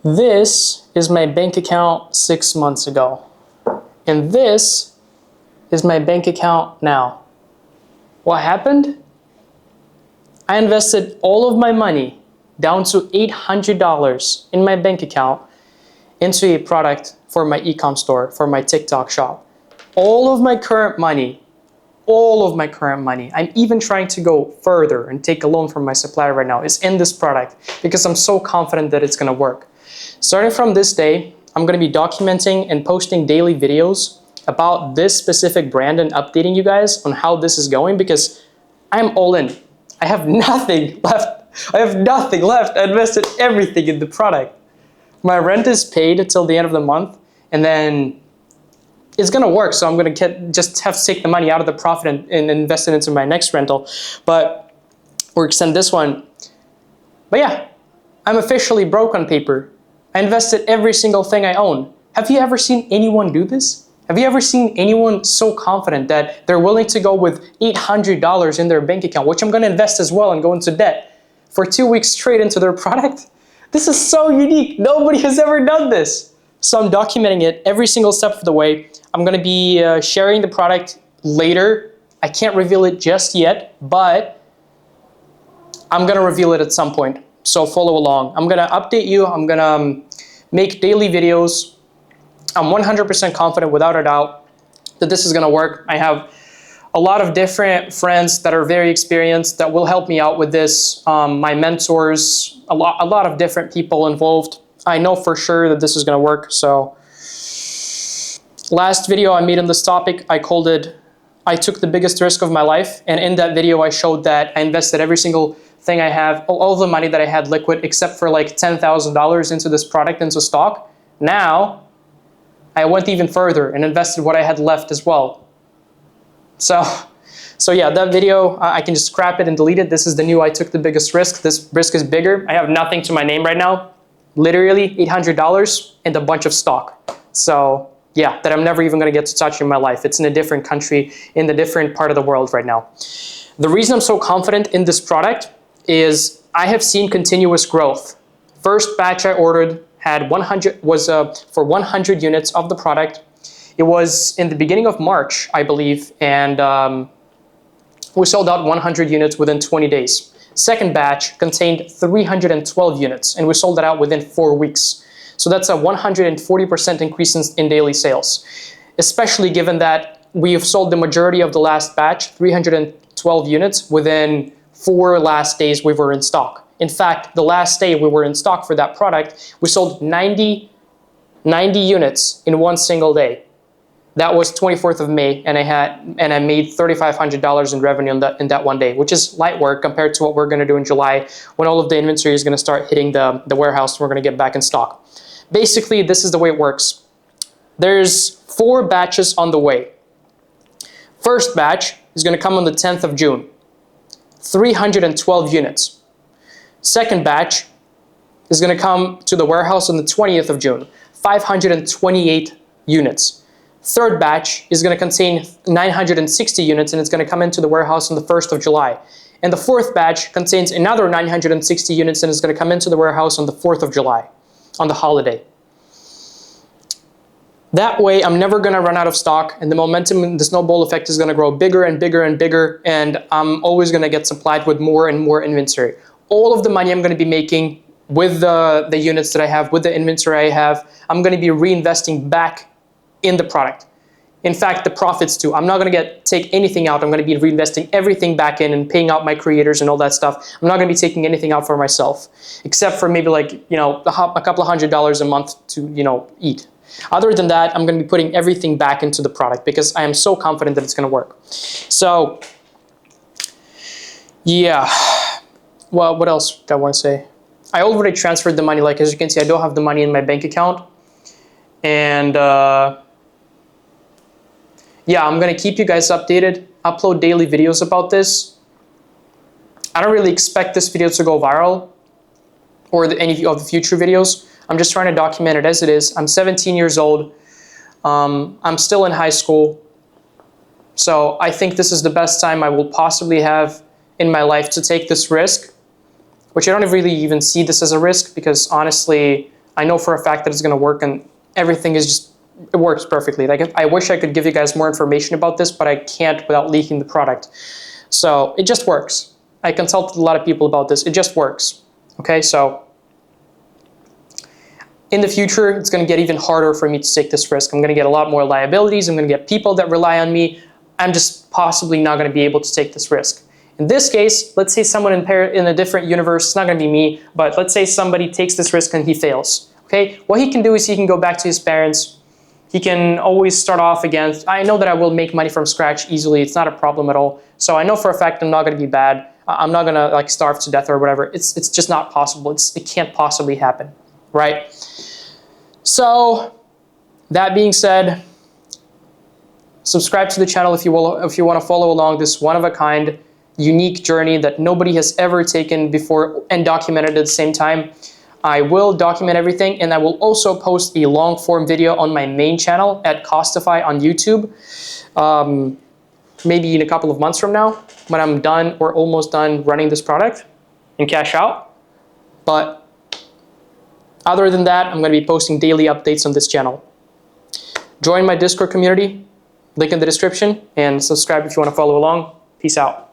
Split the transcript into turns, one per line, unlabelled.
This is my bank account 6 months ago. And this is my bank account now. What happened? I invested all of my money, down to $800 in my bank account, into a product for my e-com store, for my TikTok shop. All of my current money, I'm even trying to go further and take a loan from my supplier right now, is in this product because I'm so confident that it's gonna work. Starting from this day, I'm gonna be documenting and posting daily videos about this specific brand and updating you guys on how this is going because I'm all in. I have nothing left. I invested everything in the product. My rent is paid until the end of the month, and then it's gonna work. So I'm gonna just have to take the money out of the profit and invest it into my next rental, or extend this one. But yeah, I'm officially broke on paper. I invested every single thing I own. Have you ever seen anyone do this? Have you ever seen anyone so confident that they're willing to go with $800 in their bank account, which I'm gonna invest as well and go into debt for 2 weeks straight into their product? This is so unique. Nobody has ever done this. So I'm documenting it every single step of the way. I'm gonna be sharing the product later. I can't reveal it just yet, but I'm gonna reveal it at some point. So follow along. I'm gonna update you. I'm gonna make daily videos. I'm 100% confident, without a doubt, that this is gonna work. I have a lot of different friends that are very experienced that will help me out with this. My mentors, a lot of different people involved. I know for sure that this is gonna work. So last video I made on this topic, I called it, I took the biggest risk of my life. And in that video, I showed that I invested every single thing I have, all the money that I had liquid, except for like $10,000 into this product, into stock. Now, I went even further and invested what I had left as well. So yeah, that video, I can just scrap it and delete it. This is the new I took the biggest risk. This risk is bigger. I have nothing to my name right now. Literally $800 and a bunch of stock. So yeah, that I'm never even gonna get to touch in my life. It's in a different country, in a different part of the world right now. The reason I'm so confident in this product is I have seen continuous growth. First batch I ordered was for 100 units of the product. It was in the beginning of March, I believe, and we sold out 100 units within 20 days. Second batch contained 312 units, and we sold it out within 4 weeks. So that's a 140% increase in daily sales, especially given that we have sold the majority of the last batch, 312 units, within 4 last days we were in stock. In fact, the last day we were in stock for that product, we sold 90 units in one single day. That was 24th of May, and I made $3,500 in revenue in that one day, which is light work compared to what we're gonna do in July when all of the inventory is gonna start hitting the warehouse and we're gonna get back in stock. Basically, this is the way it works. There's 4 batches on the way. First batch is gonna come on the 10th of June, 312 units. Second batch is gonna come to the warehouse on the 20th of June, 528 units. Third batch is gonna contain 960 units, and it's gonna come into the warehouse on the 1st of July. And the fourth batch contains another 960 units, and it's gonna come into the warehouse on the 4th of July, on the holiday. That way, I'm never gonna run out of stock, and the momentum and the snowball effect is gonna grow bigger and bigger and bigger, and I'm always gonna get supplied with more and more inventory. All of the money I'm gonna be making with the units that I have, with the inventory I have, I'm gonna be reinvesting back in the product. In fact, the profits too. I'm not gonna take anything out. I'm gonna be reinvesting everything back in and paying out my creators and all that stuff. I'm not gonna be taking anything out for myself, except for maybe like, a couple of $100 a month to, eat. Other than that, I'm gonna be putting everything back into the product because I am so confident that it's gonna work. So, yeah. Well, what else do I want to say? I already transferred the money. Like, as you can see, I don't have the money in my bank account. And yeah, I'm going to keep you guys updated, upload daily videos about this. I don't really expect this video to go viral or any of the future videos. I'm just trying to document it as it is. I'm 17 years old. I'm still in high school. So I think this is the best time I will possibly have in my life to take this risk, which I don't really even see this as a risk because honestly, I know for a fact that it's going to work, and everything is just, it works perfectly. Like, I wish I could give you guys more information about this, but I can't without leaking the product. So it just works. I consulted a lot of people about this. It just works. Okay, so in the future, it's going to get even harder for me to take this risk. I'm going to get a lot more liabilities. I'm going to get people that rely on me. I'm just possibly not going to be able to take this risk. In this case, let's say someone in a different universe, it's not going to be me, but let's say somebody takes this risk and he fails. Okay, what he can do is he can go back to his parents. He can always start off again. I know that I will make money from scratch easily. It's not a problem at all. So I know for a fact I'm not going to be bad. I'm not going to like starve to death or whatever. It's just not possible. It can't possibly happen, right? So that being said, subscribe to the channel if you want to follow along this one-of-a-kind, unique journey that nobody has ever taken before and documented at the same time. I will document everything, and I will also post a long-form video on my main channel at Costify on YouTube, maybe in a couple of months from now, when I'm done or almost done running this product and cash out. But other than that, I'm going to be posting daily updates on this channel. Join my Discord community, link in the description, and subscribe if you want to follow along. Peace out.